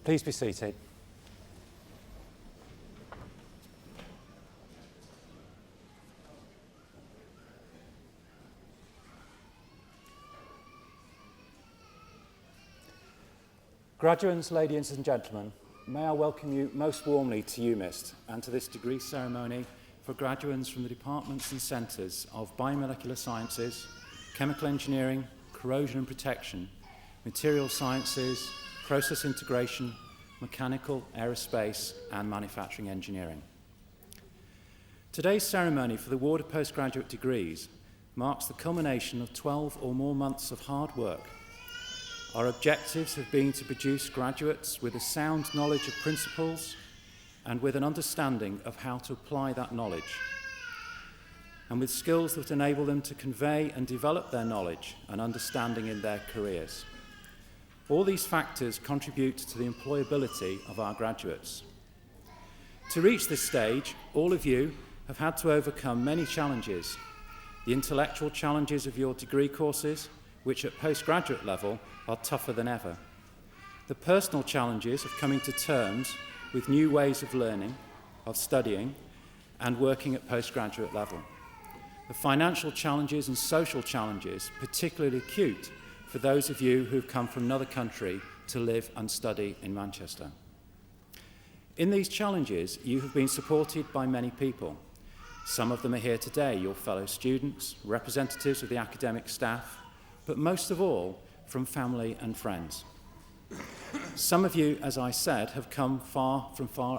Please be seated. Graduates, ladies and gentlemen, may I welcome you most warmly to UMIST and to this degree ceremony for graduates from the departments and centres of Biomolecular Sciences, Chemical Engineering, Corrosion and Protection, Material Sciences, Process Integration, Mechanical, Aerospace and Manufacturing Engineering. Today's ceremony for the award of postgraduate degrees marks the culmination of 12 or more months of hard work. Our objectives have been to produce graduates with a sound knowledge of principles and with an understanding of how to apply that knowledge, and with skills that enable them to convey and develop their knowledge and understanding in their careers. All these factors contribute to the employability of our graduates. To reach this stage, all of you have had to overcome many challenges. The intellectual challenges of your degree courses, which at postgraduate level are tougher than ever. The personal challenges of coming to terms with new ways of learning, of studying, and working at postgraduate level. The financial challenges and social challenges, particularly acute for those of you who've come from another country to live and study in Manchester. In these challenges, you have been supported by many people. Some of them are here today, your fellow students, representatives of the academic staff, but most of all, from family and friends. Some of you, as I said, have come far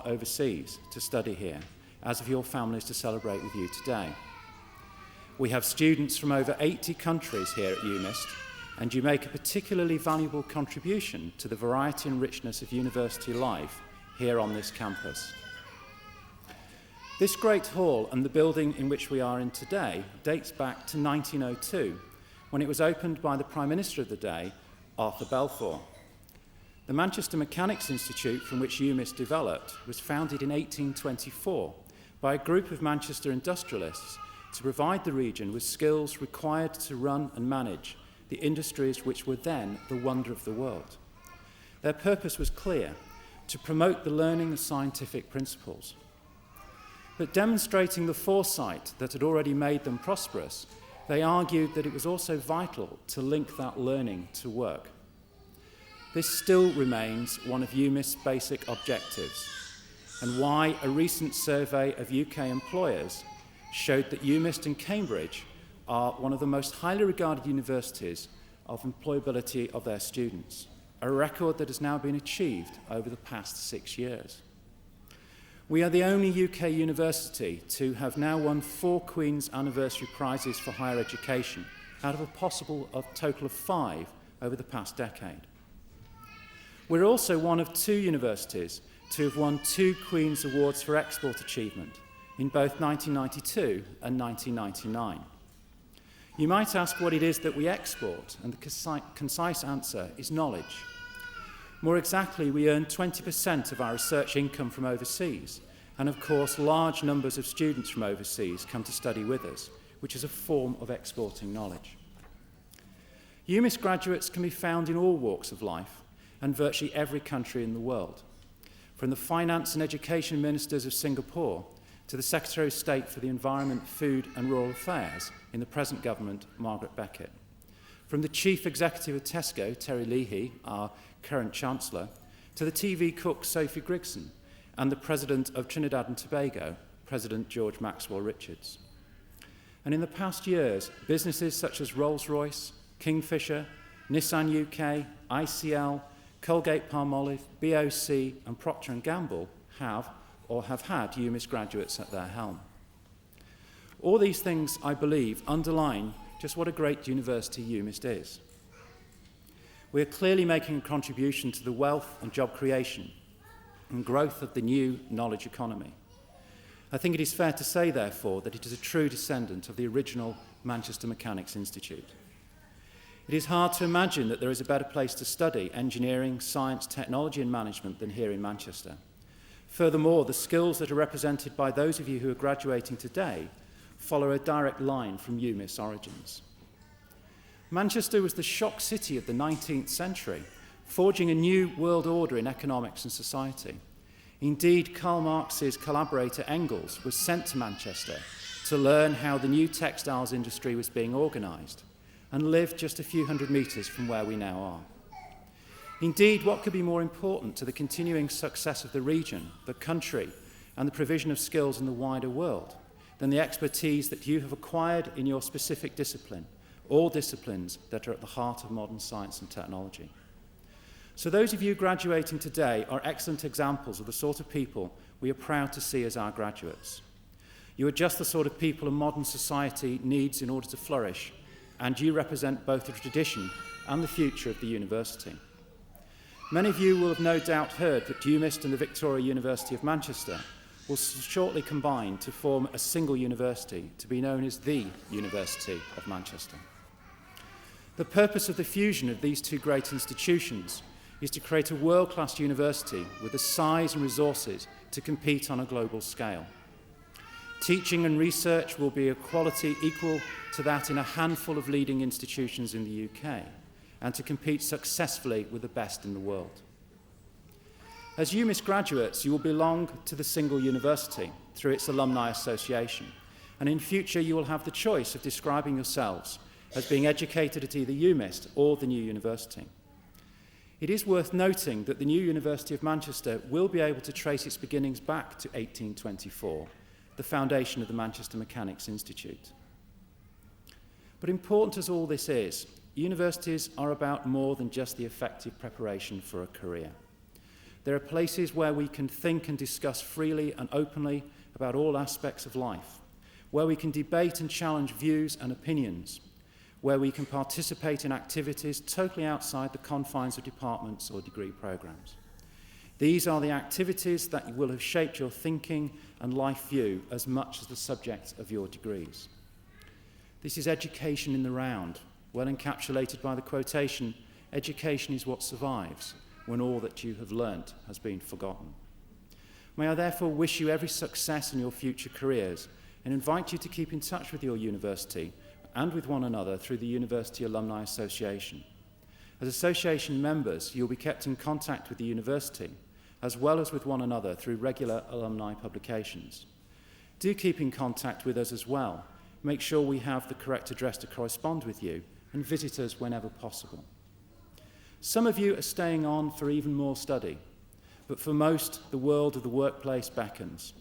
overseas to study here, as have your families to celebrate with you today. We have students from over 80 countries here at UMIST, and you make a particularly valuable contribution to the variety and richness of university life here on this campus. This great hall and the building in which we are in today dates back to 1902, when it was opened by the Prime Minister of the day, Arthur Balfour. The Manchester Mechanics Institute, from which UMIST developed, was founded in 1824 by a group of Manchester industrialists to provide the region with skills required to run and manage the industries which were then the wonder of the world. Their purpose was clear: to promote the learning of scientific principles. But demonstrating the foresight that had already made them prosperous, they argued that it was also vital to link that learning to work. This still remains one of UMIST's basic objectives, and why a recent survey of UK employers showed that UMIST and Cambridge are one of the most highly regarded universities of employability of their students, a record that has now been achieved over the past 6 years. We are the only UK university to have now won 4 Queen's Anniversary Prizes for higher education, out of a possible total of 5 over the past decade. We're also one of 2 universities to have won 2 Queen's Awards for Export Achievement in both 1992 and 1999. You might ask what it is that we export, and the concise answer is knowledge. More exactly, we earn 20% of our research income from overseas, and of course large numbers of students from overseas come to study with us, which is a form of exporting knowledge. UMIST graduates can be found in all walks of life and virtually every country in the world, from the finance and education ministers of Singapore to the Secretary of State for the Environment, Food and Rural Affairs in the present government, Margaret Beckett, from the Chief Executive of Tesco, Terry Leahy, our current Chancellor, to the TV cook Sophie Grigson, and the President of Trinidad and Tobago, President George Maxwell Richards. And in the past years, businesses such as Rolls-Royce, Kingfisher, Nissan UK, ICL, Colgate-Palmolive, BOC and Procter & Gamble have had UMIST graduates at their helm. All these things, I believe, underline just what a great university UMIST is. We are clearly making a contribution to the wealth and job creation and growth of the new knowledge economy. I think it is fair to say, therefore, that it is a true descendant of the original Manchester Mechanics Institute. It is hard to imagine that there is a better place to study engineering, science, technology and management than here in Manchester. Furthermore, the skills that are represented by those of you who are graduating today follow a direct line from UMIST's origins. Manchester was the shock city of the 19th century, forging a new world order in economics and society. Indeed, Karl Marx's collaborator Engels was sent to Manchester to learn how the new textiles industry was being organised, and lived just a few hundred metres from where we now are. Indeed, what could be more important to the continuing success of the region, the country, and the provision of skills in the wider world than the expertise that you have acquired in your specific discipline, all disciplines that are at the heart of modern science and technology. So those of you graduating today are excellent examples of the sort of people we are proud to see as our graduates. You are just the sort of people a modern society needs in order to flourish, and you represent both the tradition and the future of the university. Many of you will have no doubt heard that UMIST and the Victoria University of Manchester will shortly combine to form a single university to be known as the University of Manchester. The purpose of the fusion of these two great institutions is to create a world-class university with the size and resources to compete on a global scale. Teaching and research will be of quality equal to that in a handful of leading institutions in the UK, and to compete successfully with the best in the world. As UMIST graduates, you will belong to the single university through its alumni association, and in future you will have the choice of describing yourselves as being educated at either UMIST or the new university. It is worth noting that the new University of Manchester will be able to trace its beginnings back to 1824, the foundation of the Manchester Mechanics Institute. But important as all this is, universities are about more than just the effective preparation for a career. There are places where we can think and discuss freely and openly about all aspects of life, where we can debate and challenge views and opinions, where we can participate in activities totally outside the confines of departments or degree programs. These are the activities that will have shaped your thinking and life view as much as the subject of your degrees. This is education in the round, well encapsulated by the quotation, "Education is what survives when all that you have learnt has been forgotten." May I therefore wish you every success in your future careers and invite you to keep in touch with your university and with one another through the University Alumni Association. As association members, you'll be kept in contact with the university as well as with one another through regular alumni publications. Do keep in contact with us as well. Make sure we have the correct address to correspond with you and visit us whenever possible. Some of you are staying on for even more study, but for most, the world of the workplace beckons.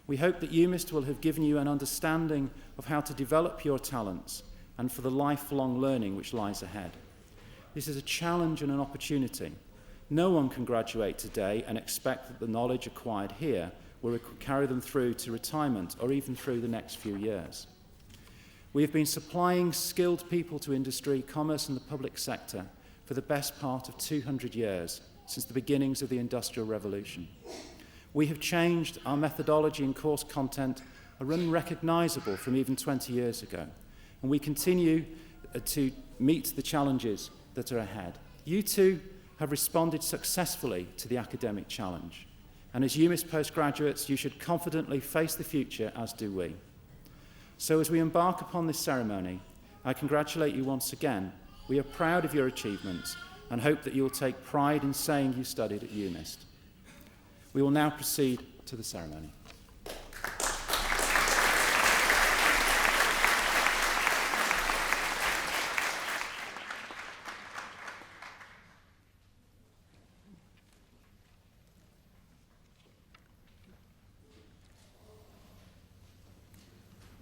We hope that UMIST will have given you an understanding of how to develop your talents and for the lifelong learning which lies ahead. This is a challenge and an opportunity. No one can graduate today and expect that the knowledge acquired here will carry them through to retirement or even through the next few years. We have been supplying skilled people to industry, commerce and the public sector for the best part of 200 years, since the beginnings of the Industrial Revolution. We have changed our methodology and course content are unrecognisable from even 20 years ago, and we continue to meet the challenges that are ahead. You too have responded successfully to the academic challenge, and as UMIST postgraduates, you should confidently face the future, as do we. So as we embark upon this ceremony, I congratulate you once again. We are proud of your achievements and hope that you will take pride in saying you studied at UMIST. We will now proceed to the ceremony.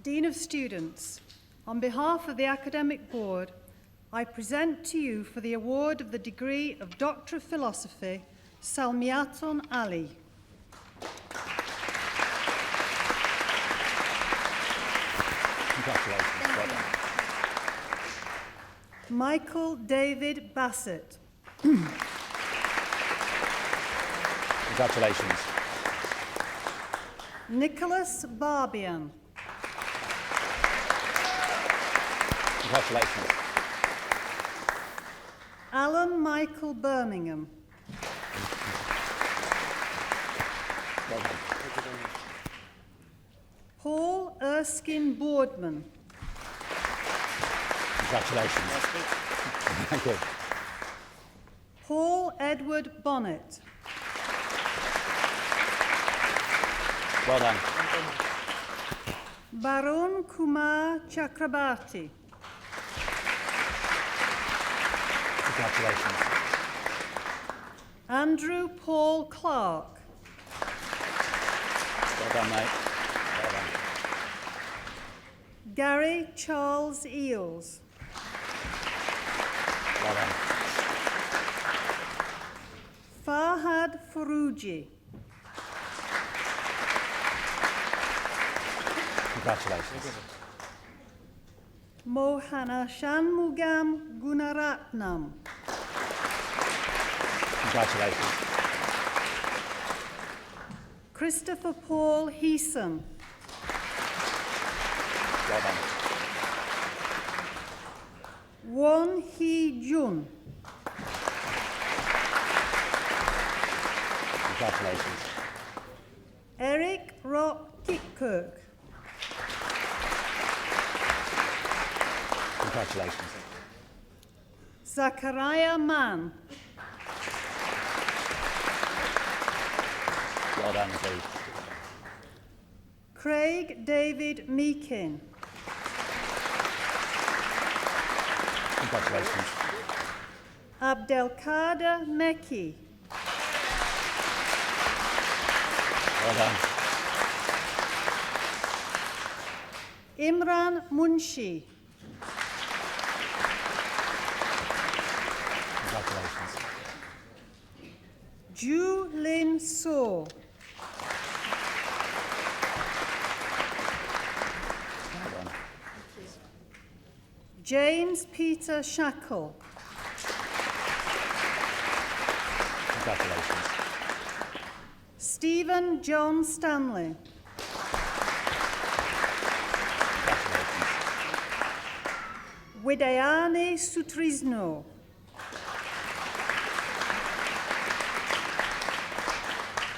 Dean of Students, on behalf of the Academic Board, I present to you for the award of the degree of Doctor of Philosophy, Salmiaton Ali. Congratulations. Well done. Michael David Bassett. Congratulations. Nicholas Barbian. Congratulations. Alan Michael Birmingham. Well done. Paul Erskine Boardman. Congratulations. Thank you. Paul Edward Bonnet. Well done. Barun Kumar Chakrabarti. Congratulations. Andrew Paul Clark. Well done, mate. Well done. Gary Charles Eels. Well done. Farhad Farouji. Congratulations. Mohana Shanmugam Gunaratnam. Congratulations. Christopher Paul Heeson. Well done. Won Hee Jun. Congratulations. Eric Rock Kitkirk. Congratulations. Zachariah Mann. Well done indeed. Craig David Meakin. Congratulations. Abdelkader Meki. Well done. Imran Munshi. Congratulations. Ju Lin So. Well done. James Peter Shackle. Congratulations. Stephen John Stanley. Congratulations. Widayani Sutrisno.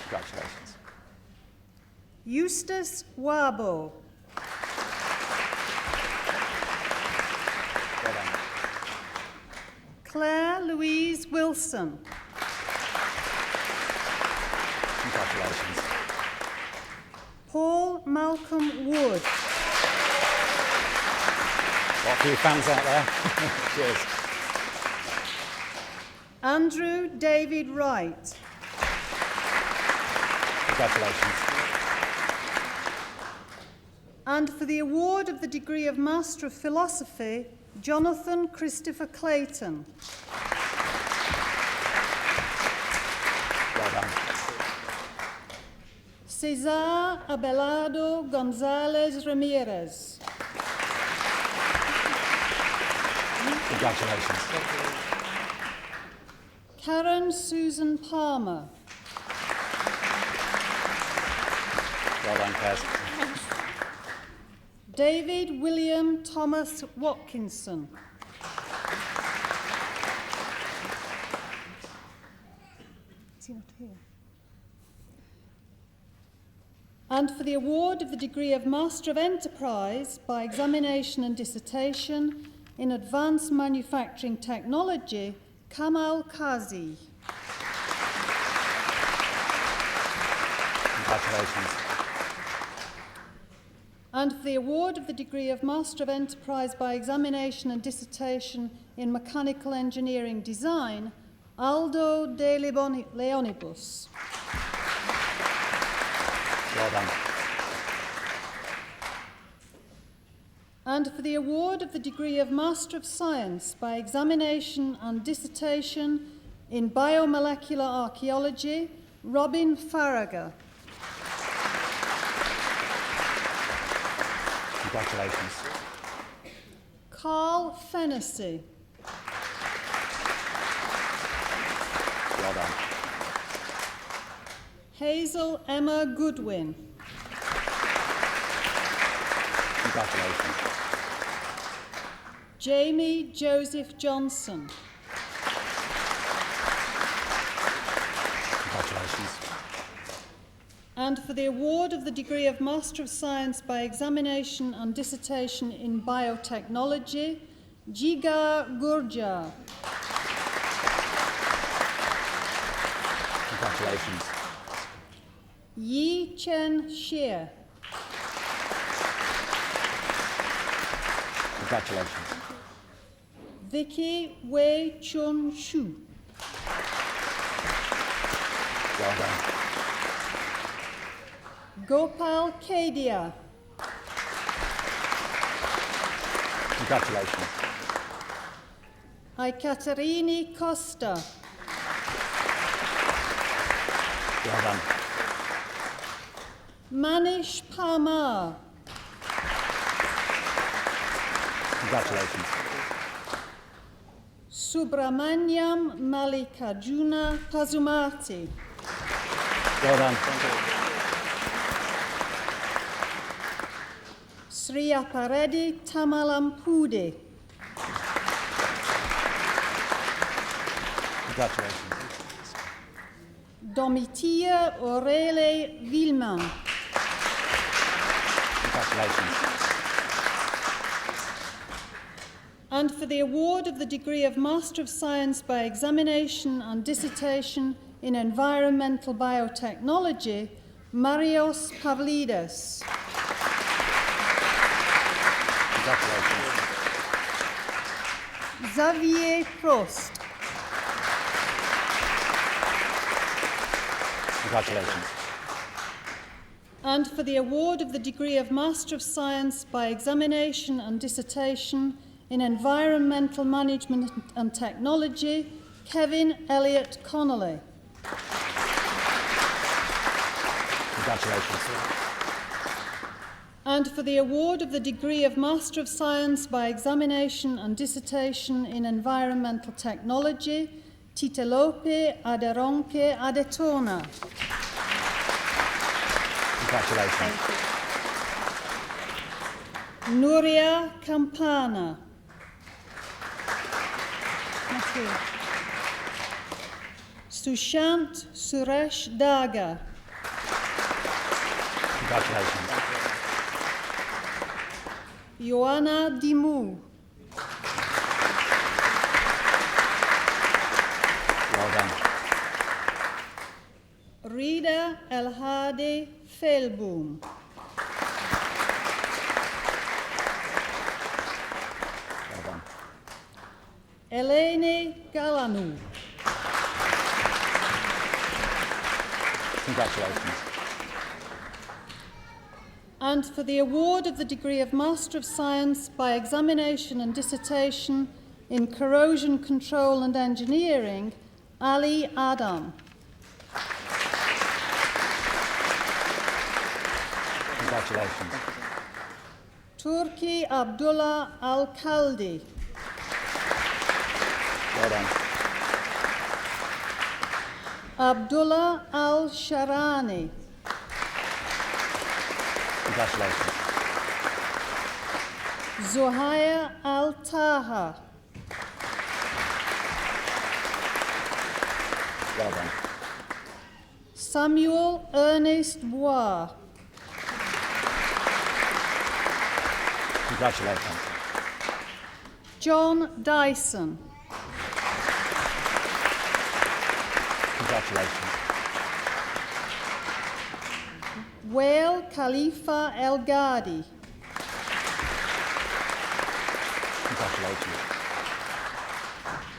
Congratulations. Eustace Wabo. Well done. Claire Louise Wilson. Congratulations. Paul Malcolm Wood. What for you fans out there? Cheers. Andrew David Wright. Congratulations. And for the award of the degree of Master of Philosophy, Jonathan Christopher Clayton. Well done. Cesar Abelardo Gonzalez Ramirez. Congratulations. Karen Susan Palmer. Well done, Kaz. David William Thomas Watkinson. Is he not here? And for the award of the degree of Master of Enterprise by examination and dissertation in Advanced Manufacturing Technology, Kamal Kazi. Congratulations. And for the award of the degree of Master of Enterprise by examination and dissertation in Mechanical Engineering Design, Aldo de Leonibus. Well done. And for the award of the degree of Master of Science by examination and dissertation in Biomolecular Archaeology, Robin Farragher. Congratulations. Carl Fennessy. Well done. Hazel Emma Goodwin. Congratulations. Jamie Joseph Johnson. Congratulations. And for the award of the degree of Master of Science by examination and dissertation in Biotechnology, Jigar Gurjar. Congratulations. Yi Chen Xie. Congratulations. Vicky Wei Chun Shu. Well done. Gopal Kedia. Congratulations. Ekaterini Costa. Well done. Manish Parmar. Congratulations. Subramanyam Mallikarjuna Pazumati. Well done. Sri Aparedi Tamalampude. Congratulations. Domitia Aurele Villeman. Congratulations. And for the award of the degree of Master of Science by Examination and Dissertation in Environmental Biotechnology, Marios Pavlidis. Congratulations. Xavier Prost. Congratulations. And for the award of the degree of Master of Science by Examination and Dissertation in Environmental Management and Technology, Kevin Elliott Connolly. Congratulations. And for the award of the degree of Master of Science by Examination and Dissertation in Environmental Technology, Titelope Aderonke Adetona. Congratulations. Nuria Campana. Thank you. Sushant Suresh Daga. Congratulations. Ioana Dimu. Well done. Rida El-Hadi Felboom. Well done. Eleni Galanu. Congratulations. And for the award of the degree of Master of Science by Examination and Dissertation in Corrosion Control and Engineering, Ali Adam. Congratulations. Turki Abdullah Al-Khaldi. Well done. Abdullah Al-Sharani. Congratulations. Zuhaya Al-Taha. Well done. Samuel Ernest Bois. Congratulations. John Dyson. Congratulations. Wael Khalifa El Ghadi. Congratulations.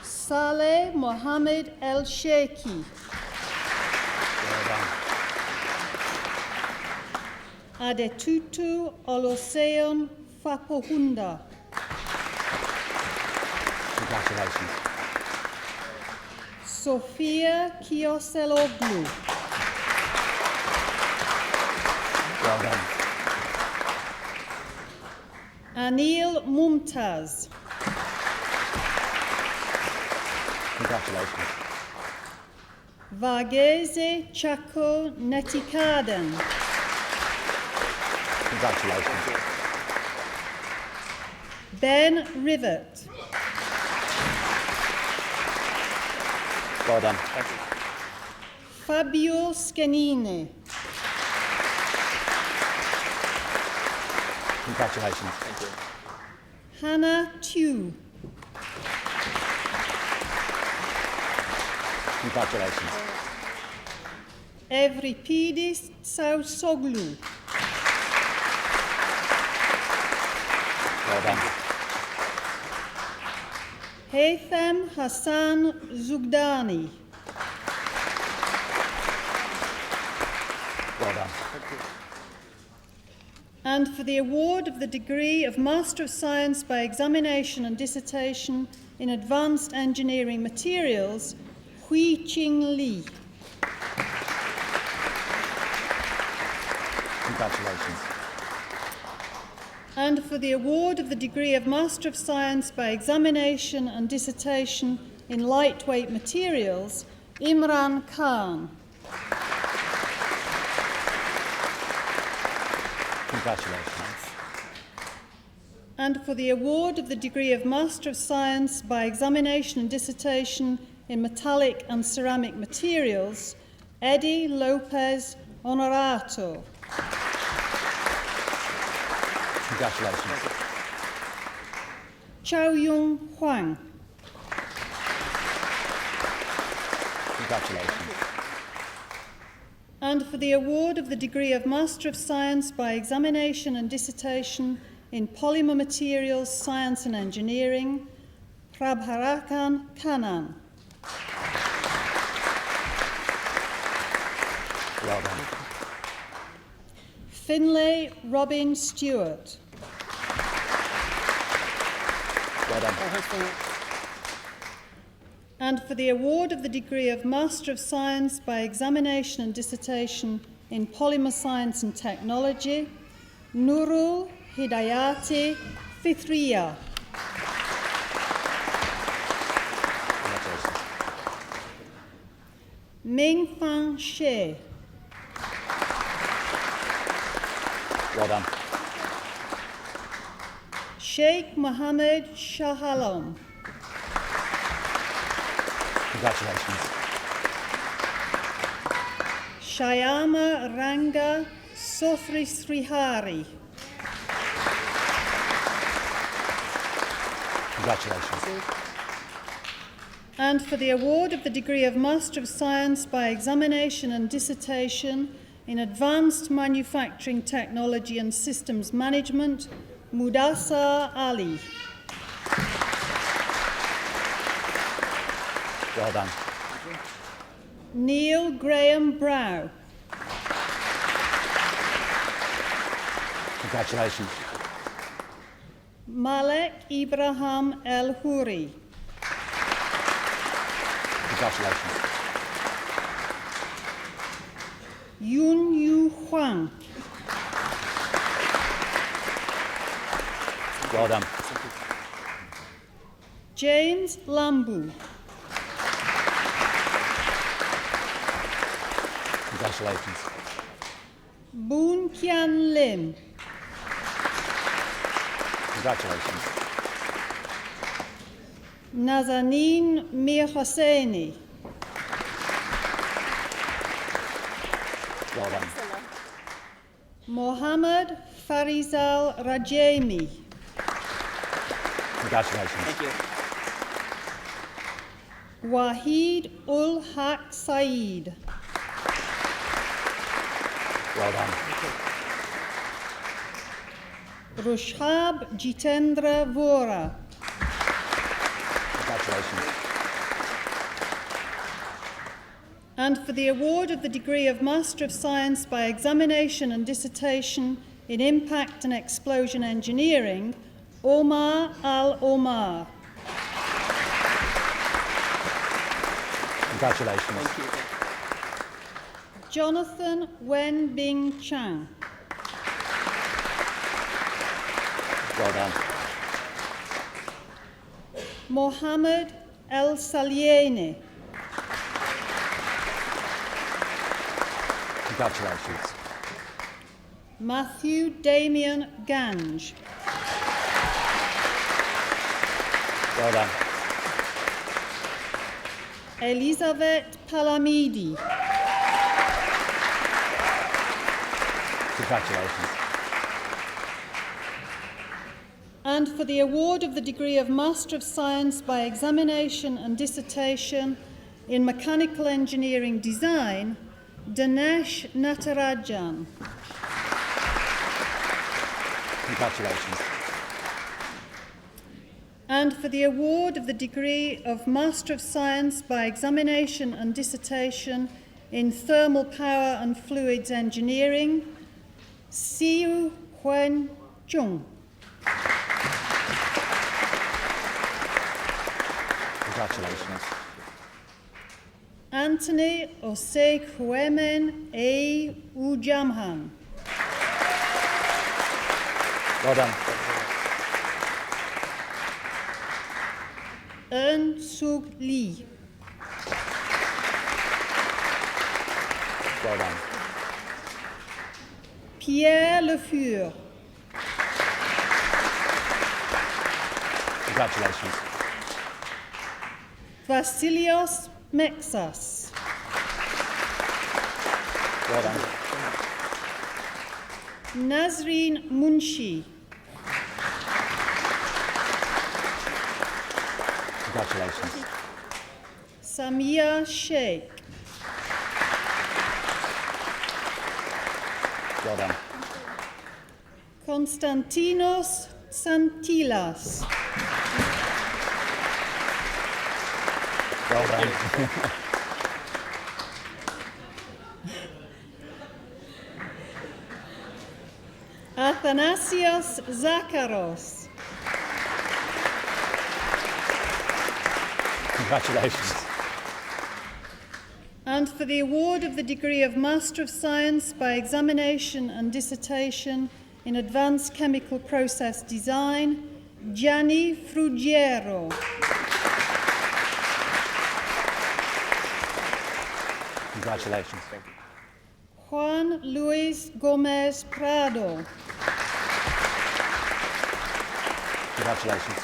Saleh Mohammed El Sheikhi. Well done. Adetutu Oluseun Fapohunda. Congratulations. Sophia Kioseloglu. Well done. Anil Mumtaz. Congratulations. Varghese Chako Netikaden. Congratulations. Ben Rivet. Well done. Fabio Scanini. Congratulations. Hannah Tew. Congratulations. Evripidis Tsausoglu. Well done. Haytham Hassan Zugdani. Well done. And for the award of the degree of Master of Science by Examination and Dissertation in Advanced Engineering Materials, Hui Ching Li. Congratulations. And for the award of the degree of Master of Science by Examination and Dissertation in Lightweight Materials, Imran Khan. Congratulations. And for the award of the degree of Master of Science by Examination and Dissertation in Metallic and Ceramic Materials, Eddie Lopez Honorato. Congratulations. Chow Yung Huang. Congratulations. And for the award of the degree of Master of Science by Examination and Dissertation in Polymer Materials, Science and Engineering, Prabharakan Kanan. Well done. Finlay Robin Stewart. Well done. And for the award of the degree of Master of Science by Examination and Dissertation in Polymer Science and Technology, Nurul Hidayati Fithriya. Congratulations. Ming Fang She. Well done. Sheikh Mohammed Shahalom. Congratulations. Shyama Ranga Sothri Srihari. Congratulations. And for the award of the degree of Master of Science by Examination and Dissertation in Advanced Manufacturing Technology and Systems Management, Mudassar Ali. Well done. Neil Graham Brow. Congratulations. Malek Ibrahim El Huri. Congratulations. Yun Yu Huang. Well done. James Lambu. Congratulations. Boon Kian Lim. Congratulations. Nazanin Mir Hosseini. Well done. Mohammed Farizal Rajemi. Congratulations. Thank you. Wahid Ul Haq Saeed. Well done. Rushab Jitendra Vora. Congratulations. And for the award of the degree of Master of Science by Examination and Dissertation in Impact and Explosion Engineering, Omar Al-Omar. Congratulations. Thank you. Jonathan Wen Bing Chang. Well done. Mohammed El Salieni. Congratulations. Matthew Damien Gange. Well done. Elizabeth Palamidi. Congratulations. And for the award of the degree of Master of Science by Examination and Dissertation in Mechanical Engineering Design, Dinesh Natarajan. Congratulations. And for the award of the degree of Master of Science by Examination and Dissertation in Thermal Power and Fluids Engineering, Siu Huen Chung. Congratulations. Anthony Osei-Khuemen A. Ujamhan. Well done. Eun Suk Lee. Well done. Pierre Le Fur. Congratulations. Vassilios Mexas. Well done. Nazreen Munshi. Congratulations. Samia Sheikh. Well done. Konstantinos Santilas. Well done. Athanasios Zakaros. Congratulations. And for the award of the degree of Master of Science by Examination and Dissertation in Advanced Chemical Process Design, Gianni Fruggiero. Congratulations. Juan Luis Gomez Prado. Congratulations.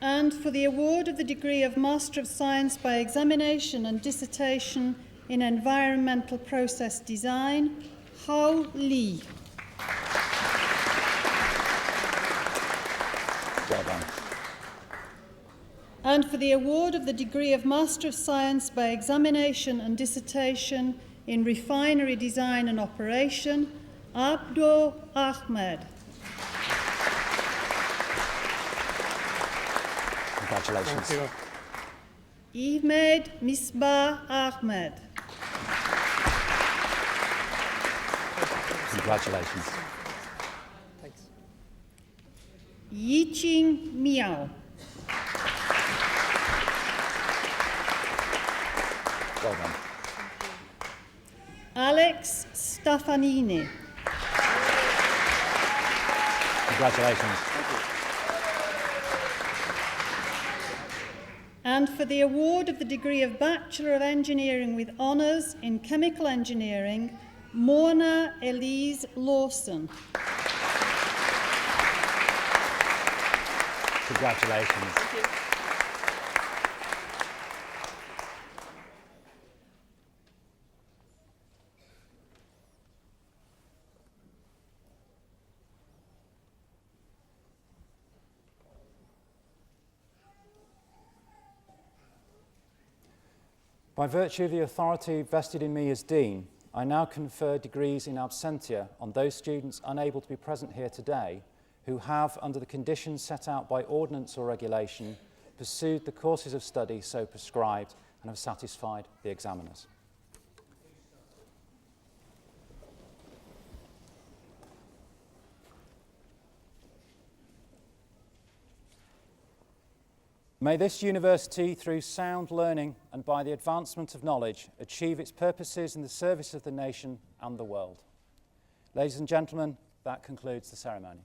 And for the award of the degree of Master of Science by Examination and Dissertation in Environmental Process Design, Hao Li. Well done. And for the award of the degree of Master of Science by Examination and Dissertation in Refinery Design and Operation, Abdo Ahmed. Congratulations. Ahmed Misbah Ahmed. Congratulations. Yiqing Miao. Well done. Alex Stefanini. Congratulations. And for the award of the degree of Bachelor of Engineering with Honours in Chemical Engineering, Mona Elise Lawson. Congratulations. By virtue of the authority vested in me as Dean, I now confer degrees in absentia on those students unable to be present here today who have, under the conditions set out by ordinance or regulation, pursued the courses of study so prescribed and have satisfied the examiners. May this university, through sound learning and by the advancement of knowledge, achieve its purposes in the service of the nation and the world. Ladies and gentlemen, that concludes the ceremony.